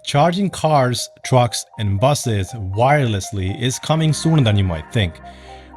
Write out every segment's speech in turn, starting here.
Charging cars, trucks, and buses wirelessly is coming sooner than you might think.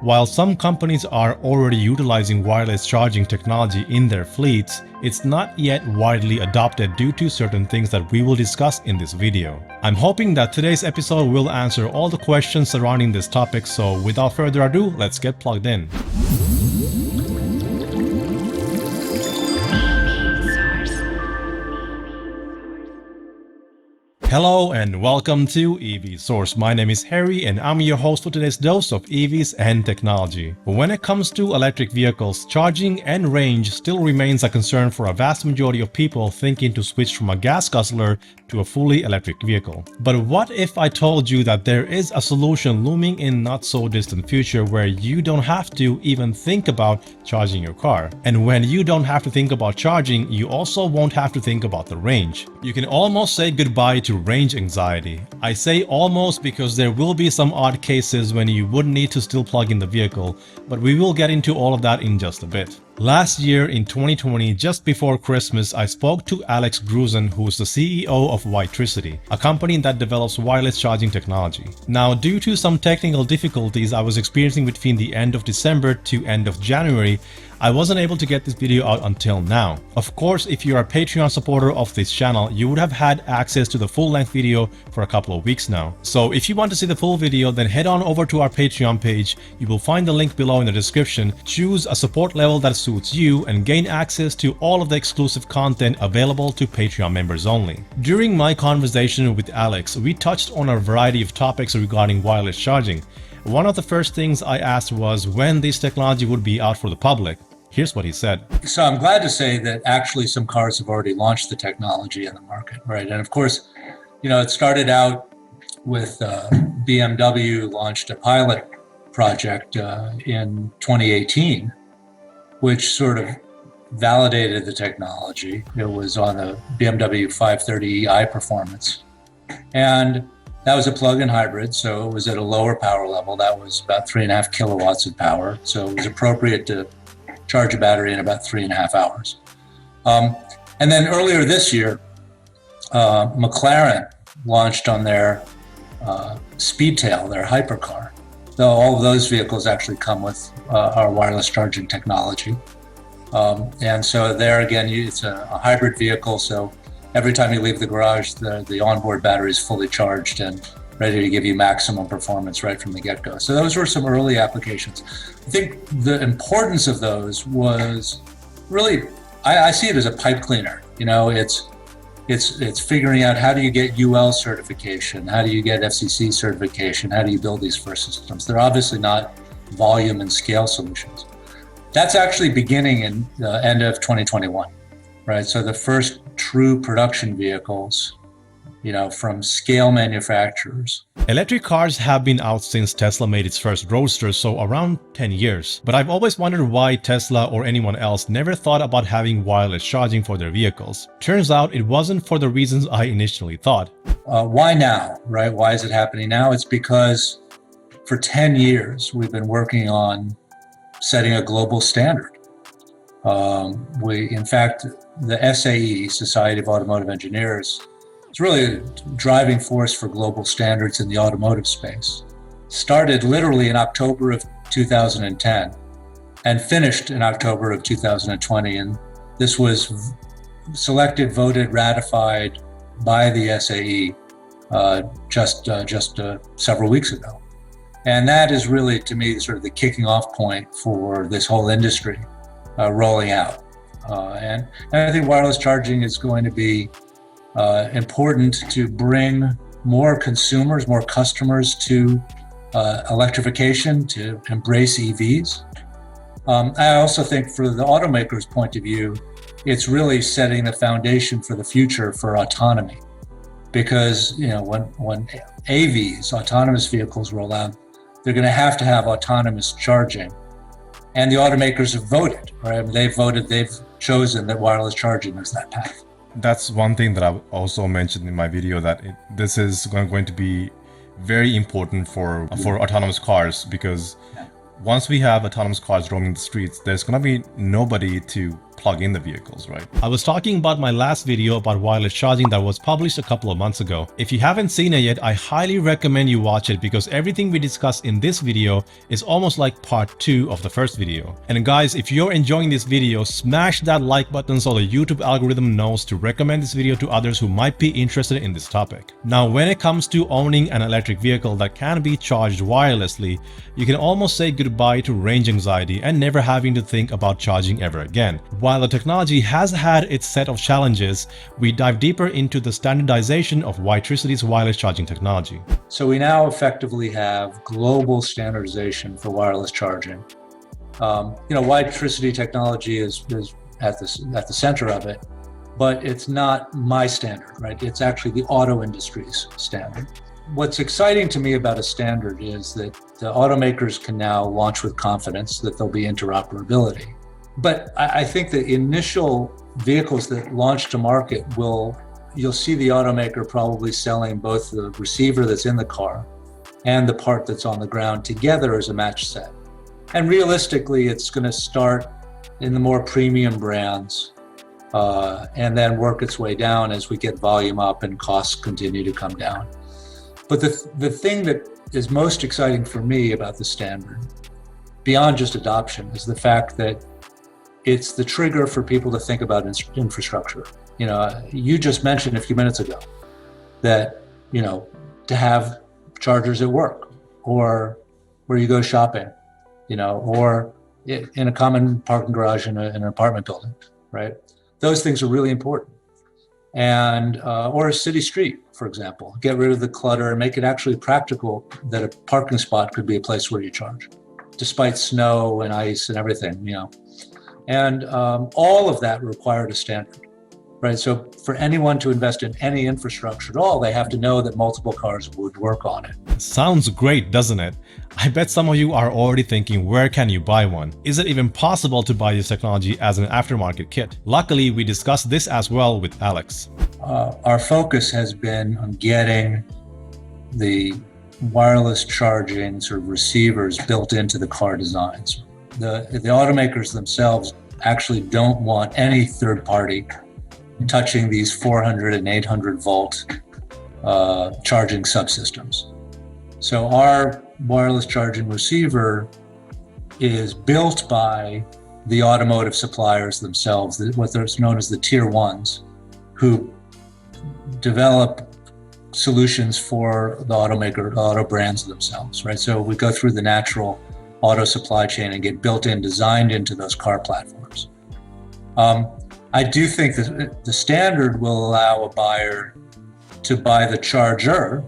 While some companies are already utilizing wireless charging technology in their fleets, it's not yet widely adopted due to certain things that we will discuss in this video. I'm hoping that today's episode will answer all the questions surrounding this topic, so without further ado, let's get plugged in. Hello and welcome to EV Source. My name is Harry and I'm your host for today's dose of EVs and technology. When it comes to electric vehicles, charging and range still remains a concern for a vast majority of people thinking to switch from a gas guzzler to a fully electric vehicle. But what if I told you that there is a solution looming in not so distant future where you don't have to even think about charging your car? And when you don't have to think about charging, you also won't have to think about the range. You can almost say goodbye to range anxiety. I say almost because there will be some odd cases when you would need to still plug in the vehicle, but we will get into all of that in just a bit. Last year in 2020, just before Christmas, I spoke to Alex Gruzen, who is the CEO of WiTricity, a company that develops wireless charging technology. Now, due to some technical difficulties I was experiencing between the end of December to end of January, I wasn't able to get this video out until now. Of course, if you're a Patreon supporter of this channel, you would have had access to the full-length video for a couple of weeks now. So if you want to see the full video, then head on over to our Patreon page. You will find the link below in the description. Choose a support level that suits you and gain access to all of the exclusive content available to Patreon members only. During my conversation with Alex, we touched on a variety of topics regarding wireless charging. One of the first things I asked was when this technology would be out for the public. Here's what he said. So I'm glad to say that actually some cars have already launched the technology in the market, right? And of course, you know, it started out with BMW launched a pilot project in 2018, which sort of validated the technology. It was on a BMW 530i performance. And that was a plug-in hybrid, so it was at a lower power level. That was about 3.5 kilowatts of power. So it was appropriate to charge a battery in about 3.5 hours. And then earlier this year, McLaren launched on their Speedtail, their hypercar. So all of those vehicles actually come with our wireless charging technology. And so there again, it's a hybrid vehicle. So every time you leave the garage, the onboard battery is fully charged and ready to give you maximum performance right from the get-go. So those were some early applications. I think the importance of those was really, I see it as a pipe cleaner. You know, it's figuring out how do you get UL certification, how do you get FCC certification, how do you build these first systems. They're obviously not volume and scale solutions. That's actually beginning in the end of 2021, right? So the first true production vehicles, you know, from scale manufacturers. Electric cars have been out since Tesla made its first Roadster, so around 10 years. But I've always wondered why Tesla or anyone else never thought about having wireless charging for their vehicles. Turns out it wasn't for the reasons I initially thought. Why now, right? Why is it happening now? It's because for 10 years we've been working on setting a global standard. In fact, the SAE, Society of Automotive Engineers, it's really a driving force for global standards in the automotive space. Started literally in October of 2010 and finished in October of 2020. And this was selected, voted, ratified by the SAE just several weeks ago. And that is really, to me, sort of the kicking off point for this whole industry rolling out. And I think wireless charging is going to be important to bring more consumers, more customers to electrification, to embrace EVs. I also think for the automaker's point of view, it's really setting the foundation for the future for autonomy. Because, you know, when AVs, autonomous vehicles roll out, they're going to have autonomous charging. And the automakers have voted, right? They've chosen that wireless charging is that path. That's one thing that I also mentioned in my video, that this is going to be very important for autonomous cars, because once we have autonomous cars roaming the streets, there's going to be nobody to plug in the vehicles, right? I was talking about my last video about wireless charging that was published a couple of months ago. If you haven't seen it yet, I highly recommend you watch it because everything we discussed in this video is almost like part 2 of the first video. And guys, if you're enjoying this video, smash that like button so the YouTube algorithm knows to recommend this video to others who might be interested in this topic. Now, when it comes to owning an electric vehicle that can be charged wirelessly, you can almost say goodbye to range anxiety and never having to think about charging ever again. While the technology has had its set of challenges, we dive deeper into the standardization of WiTricity's wireless charging technology. So we now effectively have global standardization for wireless charging. WiTricity technology is at the center of it, but it's not my standard, right? It's actually the auto industry's standard. What's exciting to me about a standard is that the automakers can now launch with confidence that there'll be interoperability. But I think the initial vehicles that launch to market you'll see the automaker probably selling both the receiver that's in the car and the part that's on the ground together as a match set. And realistically, it's going to start in the more premium brands and then work its way down as we get volume up and costs continue to come down. But the thing that is most exciting for me about the standard, beyond just adoption, is the fact that it's the trigger for people to think about infrastructure. You just mentioned a few minutes ago that, to have chargers at work or where you go shopping, or in a common parking garage in an apartment building, right? Those things are really important. And or a city street, for example, get rid of the clutter and make it actually practical that a parking spot could be a place where you charge, despite snow and ice and everything, And all of that required a standard, right? So for anyone to invest in any infrastructure at all, they have to know that multiple cars would work on it. Sounds great, doesn't it? I bet some of you are already thinking, where can you buy one? Is it even possible to buy this technology as an aftermarket kit? Luckily, we discussed this as well with Alex. Our focus has been on getting the wireless charging sort of receivers built into the car designs. The automakers themselves actually don't want any third party touching these 400 and 800 volt charging subsystems. So our wireless charging receiver is built by the automotive suppliers themselves, what is known as the tier ones, who develop solutions for the auto brands themselves, right? So we go through the natural auto supply chain and get built in, designed into those car platforms. I do think that the standard will allow a buyer to buy the charger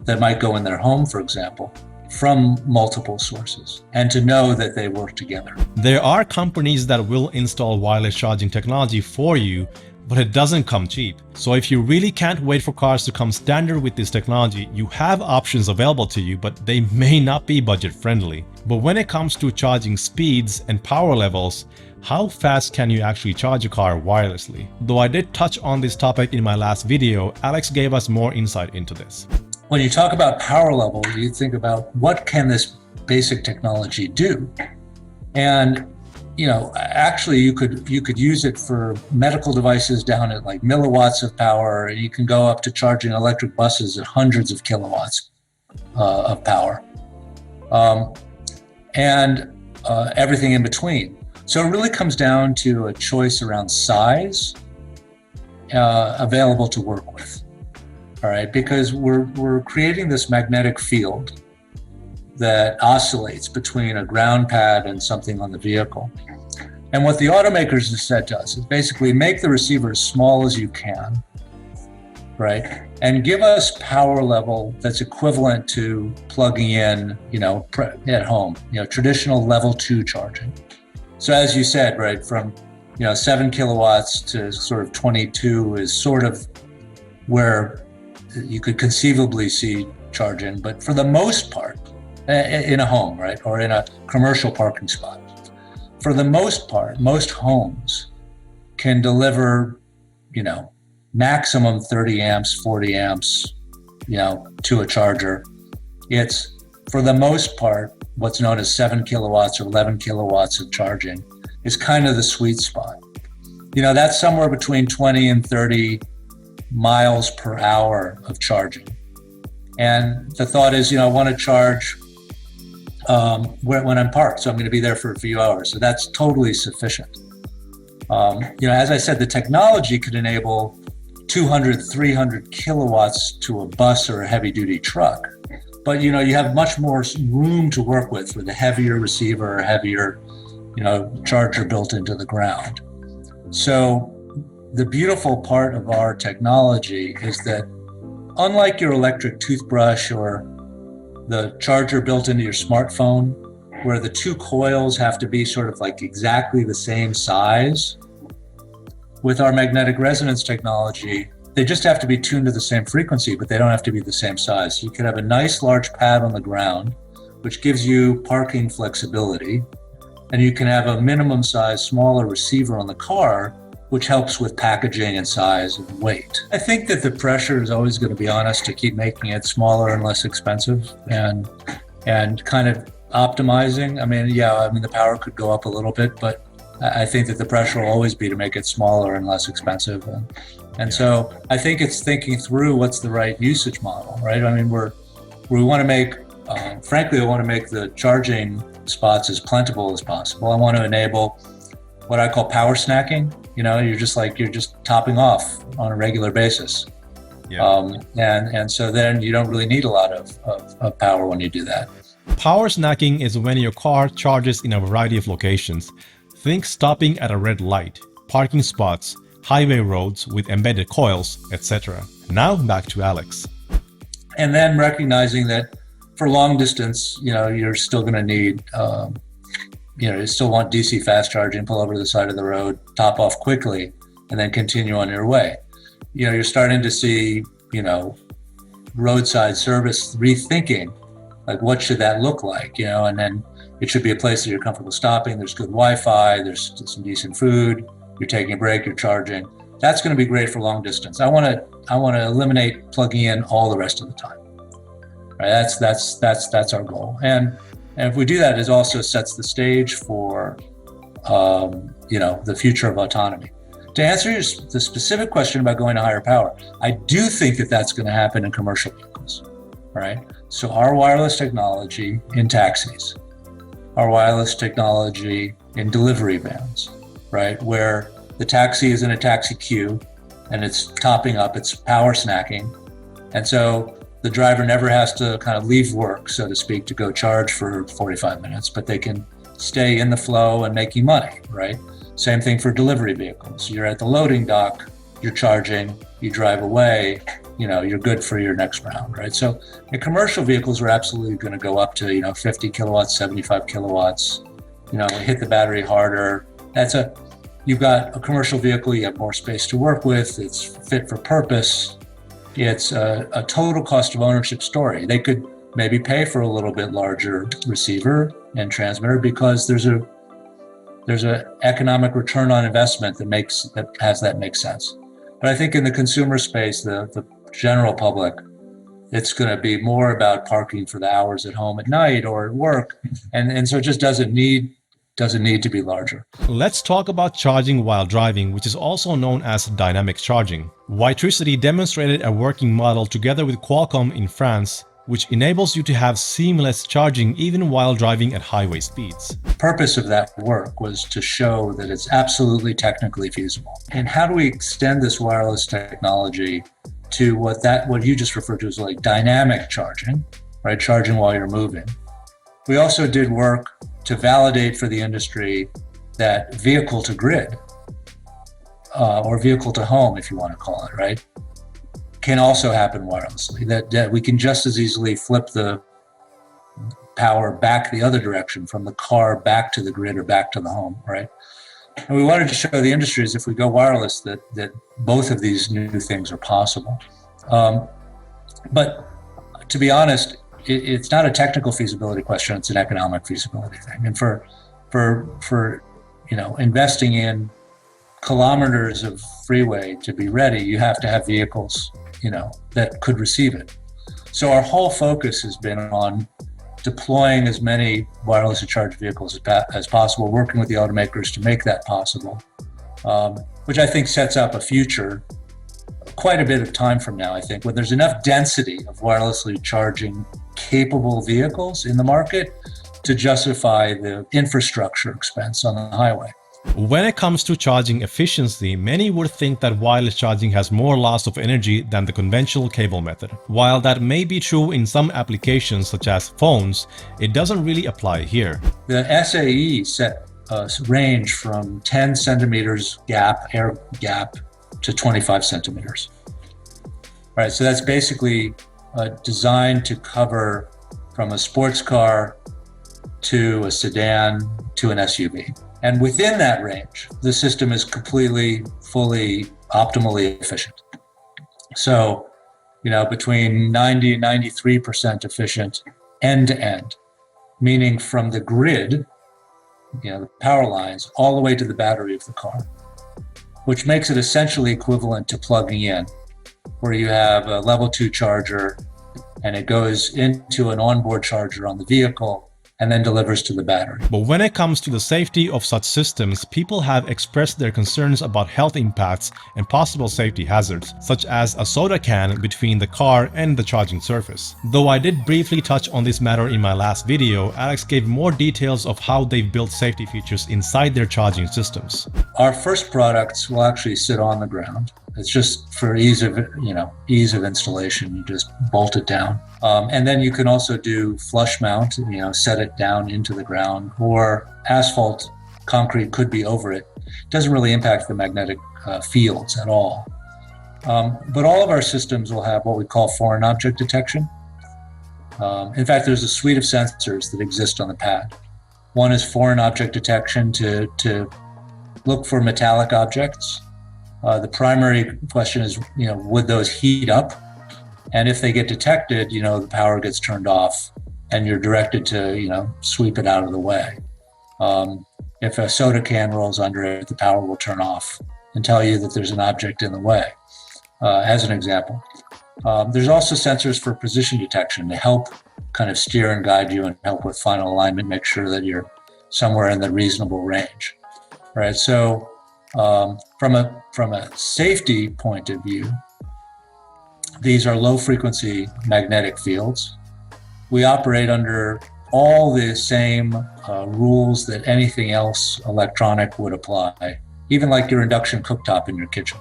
that might go in their home, for example, from multiple sources, and to know that they work together. There are companies that will install wireless charging technology for you, but it doesn't come cheap. So if you really can't wait for cars to come standard with this technology, you have options available to you, but they may not be budget friendly. But when it comes to charging speeds and power levels, how fast can you actually charge a car wirelessly? Though I did touch on this topic in my last video, Alex gave us more insight into this. When you talk about power level, you think about what can this basic technology do? And actually you could use it for medical devices down at like milliwatts of power. You can go up to charging electric buses at hundreds of kilowatts of power, and everything in between. So it really comes down to a choice around size available to work with. All right, because we're creating this magnetic field that oscillates between a ground pad and something on the vehicle. And what the automakers have said to us is basically make the receiver as small as you can, right? And give us power level that's equivalent to plugging in, at home, traditional level 2 charging. So as you said, right, from 7 kilowatts to sort of 22 is sort of where you could conceivably see charging, but for the most part, in a home, right, or in a commercial parking spot, for the most part, most homes can deliver, maximum 30 amps, 40 amps, to a charger. It's, for the most part, what's known as 7 kilowatts or 11 kilowatts of charging is kind of the sweet spot. That's somewhere between 20 and 30 miles per hour of charging. And the thought is, I want to charge when I'm parked. So I'm going to be there for a few hours. So that's totally sufficient. As I said, the technology could enable 200, 300 kilowatts to a bus or a heavy duty truck. But, you have much more room to work with a heavier receiver or heavier, charger built into the ground. So the beautiful part of our technology is that unlike your electric toothbrush or the charger built into your smartphone, where the two coils have to be sort of like exactly the same size, with our magnetic resonance technology, they just have to be tuned to the same frequency, but they don't have to be the same size. You can have a nice large pad on the ground, which gives you parking flexibility, and you can have a minimum size, smaller receiver on the car, which helps with packaging and size and weight. I think that the pressure is always going to be on us to keep making it smaller and less expensive and kind of optimizing. The power could go up a little bit, but I think that the pressure will always be to make it smaller and less expensive. So I think it's thinking through what's the right usage model, right? We want to make, frankly, I want to make the charging spots as plentiful as possible. I want to enable what I call power snacking. You're just topping off on a regular basis. Yeah. And so then you don't really need a lot of power when you do that. Power snacking is when your car charges in a variety of locations. Think stopping at a red light, parking spots, highway roads with embedded coils, etc. Now back to Alex. And then recognizing that for long distance, you're still going to need, you still want DC fast charging, pull over to the side of the road, top off quickly, and then continue on your way. You're starting to see, roadside service rethinking, like what should that look like, and then it should be a place that you're comfortable stopping. There's good Wi-Fi, there's some decent food, you're taking a break, you're charging. That's going to be great for long distance. I want to eliminate plugging in all the rest of the time. Right? That's our goal. And if we do that, it also sets the stage for the future of autonomy. To answer the specific question about going to higher power, I do think that that's going to happen in commercial vehicles, right? So our wireless technology in taxis, our wireless technology in delivery vans, right? Where the taxi is in a taxi queue and it's topping up, it's power snacking. And so the driver never has to kind of leave work, so to speak, to go charge for 45 minutes, but they can stay in the flow and making money, right? Same thing for delivery vehicles. You're at the loading dock, you're charging, you drive away, you're good for your next round, right? So in commercial vehicles, we're absolutely going to go up to, 50 kilowatts, 75 kilowatts, hit the battery harder. You've got a commercial vehicle, you have more space to work with, it's fit for purpose. It's a total cost of ownership story. They could maybe pay for a little bit larger receiver and transmitter because there's an economic return on investment that makes sense. But I think in the consumer space, the general public, it's going to be more about parking for the hours at home at night or at work, and so it just doesn't need to be larger. Let's talk about charging while driving, which is also known as dynamic charging. WiTricity demonstrated a working model together with Qualcomm in France, which enables you to have seamless charging even while driving at highway speeds. The purpose of that work was to show that it's absolutely technically feasible. And how do we extend this wireless technology to what you just referred to as like dynamic charging, right? Charging while you're moving. We also did work to validate for the industry that vehicle to grid, or vehicle to home, if you want to call it, right, can also happen wirelessly. That we can just as easily flip the power back the other direction from the car back to the grid or back to the home, right? And we wanted to show the industry is if we go wireless that both of these new things are possible. But to be honest, it's not a technical feasibility question, it's an economic feasibility thing. And for investing in kilometers of freeway to be ready, you have to have vehicles, that could receive it. So our whole focus has been on deploying as many wirelessly charged vehicles as possible, working with the automakers to make that possible. which I think sets up a future quite a bit of time from now, I think, when there's enough density of wirelessly charging capable vehicles in the market to justify the infrastructure expense on the highway. When it comes to charging efficiency, many would think that wireless charging has more loss of energy than the conventional cable method. While that may be true in some applications such as phones, it doesn't really apply here. The SAE set a range from 10 centimeters air gap, to 25 centimeters. Right, so that's basically designed to cover from a sports car to a sedan to an SUV. And within that range, the system is completely, fully, optimally efficient. So, between 90 and 93% efficient end to end, meaning from the grid, the power lines, all the way to the battery of the car, which makes it essentially equivalent to plugging in, where you have a level 2 charger and it goes into an onboard charger on the vehicle and then delivers to the battery. But when it comes to the safety of such systems, people have expressed their concerns about health impacts and possible safety hazards, such as a soda can between the car and the charging surface. Though I did briefly touch on this matter in my last video, Alex gave more details of how they've built safety features inside their charging systems. Our first products will actually sit on the ground. It's just for ease of installation. You just bolt it down, and then you can also do flush mount. Set it down into the ground, or asphalt, concrete could be over it. It doesn't really impact the magnetic fields at all. But all of our systems will have what we call foreign object detection. In fact, there's a suite of sensors that exist on the pad. One is foreign object detection to look for metallic objects. The primary question is, would those heat up? And if they get detected, the power gets turned off and you're directed to, sweep it out of the way. If a soda can rolls under it, the power will turn off and tell you that there's an object in the way, as an example. There's also sensors for position detection to help kind of steer and guide you and help with final alignment, make sure that you're somewhere in the reasonable range, right? So from a safety point of view, these are low frequency magnetic fields. We operate under all the same rules that anything else electronic would apply, even like your induction cooktop in your kitchen,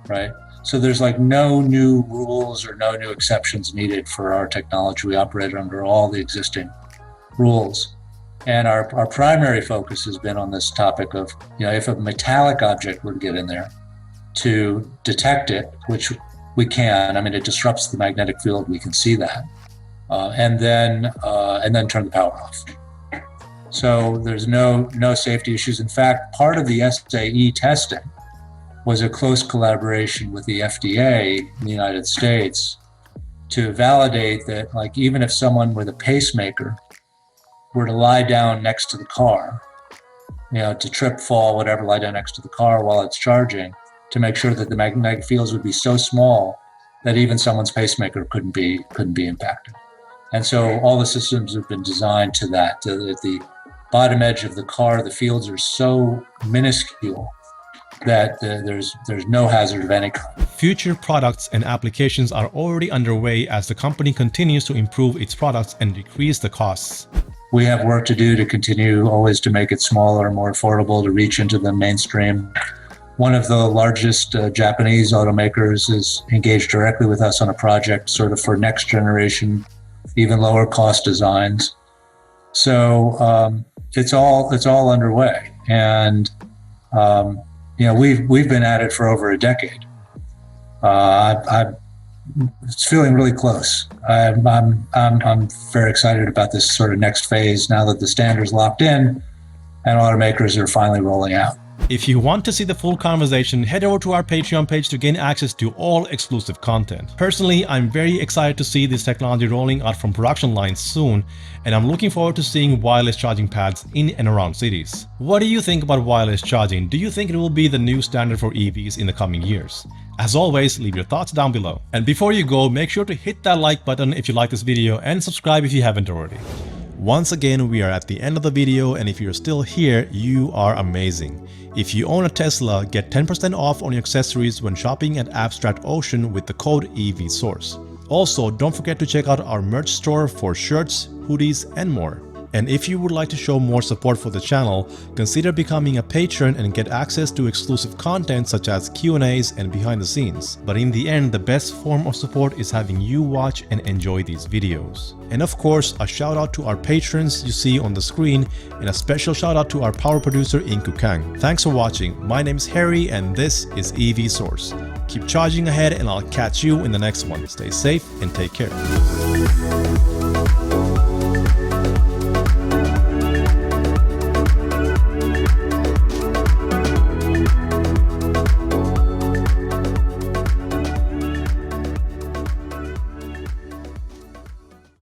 right? So there's like no new rules or no new exceptions needed for our technology. We operate under all the existing rules. And our primary focus has been on this topic of, if a metallic object were to get in there, to detect it, which we can. I mean, it disrupts the magnetic field. We can see that, and then turn the power off. So there's no safety issues. In fact, part of the SAE testing was a close collaboration with the FDA in the United States to validate that, like, even if someone with a pacemaker were to lie down next to the car, to trip, fall, whatever, lie down next to the car while it's charging, to make sure that the magnetic fields would be so small that even someone's pacemaker couldn't be impacted. And so all the systems have been designed to that, at the bottom edge of the car, the fields are so minuscule that there's no hazard of any kind. Future products and applications are already underway as the company continues to improve its products and decrease the costs. We have work to do to continue always to make it smaller, more affordable, to reach into the mainstream. One of the largest Japanese automakers is engaged directly with us on a project sort of for next generation, even lower cost designs. So it's all underway, and we've been at it for over a decade. It's feeling really close. I'm very excited about this sort of next phase now that the standard's locked in and automakers are finally rolling out. If you want to see the full conversation, head over to our Patreon page to gain access to all exclusive content. Personally, I'm very excited to see this technology rolling out from production lines soon, and I'm looking forward to seeing wireless charging pads in and around cities. What do you think about wireless charging? Do you think it will be the new standard for EVs in the coming years? As always, leave your thoughts down below. And before you go, make sure to hit that like button if you like this video and subscribe if you haven't already. Once again, we are at the end of the video, and if you're still here, you are amazing. If you own a Tesla, get 10% off on your accessories when shopping at Abstract Ocean with the code EVSource. Also, don't forget to check out our merch store for shirts, hoodies, and more. And if you would like to show more support for the channel, consider becoming a patron and get access to exclusive content such as Q&As and behind the scenes. But in the end, the best form of support is having you watch and enjoy these videos. And of course, a shout out to our patrons you see on the screen, and a special shout out to our power producer Inku Kang. Thanks for watching. My name is Harry and this is EVSource. Keep charging ahead and I'll catch you in the next one. Stay safe and take care.